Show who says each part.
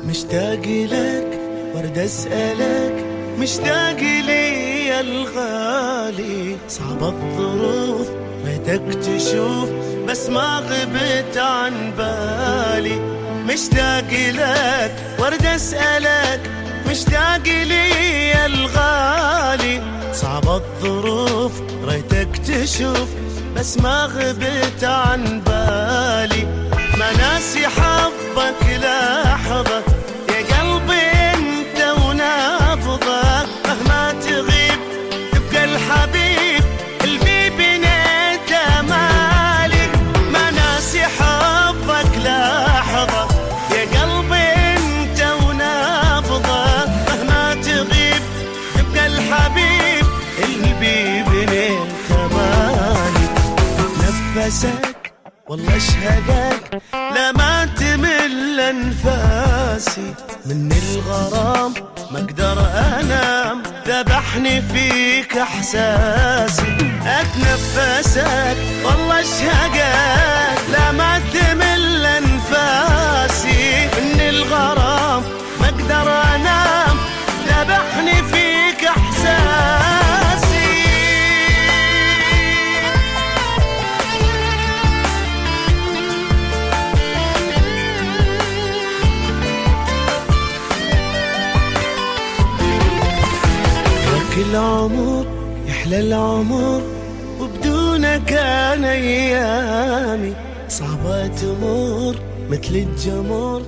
Speaker 1: مشتاق لك ورد اسألك، مشتاق لي يا الغالي. صعب الظروف ريتك تشوف بس ما غبت عن بالي. مشتاق لك ورد اسألك، مشتاق لي يا الغالي. صعب الظروف ريتك تشوف بس ما غبت عن بالي. ما ناسي حظك لحظة يا قلبي انت ونبضك، مهما تغيب تبقى الحبيب اللي بنيت امالي. ما ناسي حظك لحظة يا قلبي انت ونبضك، مهما تغيب تبقى الحبيب اللي بنيت امالي. نفسك والله اشهدك لا ما تمل انفاسي، من الغرام ما اقدر انام، ذبحني فيك احساسي. اتنفسك والله اشهدك لا ما تمل انفاسي، من الغرام ما اقدر انام، ذبحني فيك احساسي. العمر يحلى العمر وبدونك انا ايامي، صعبة تمر مثل الجمر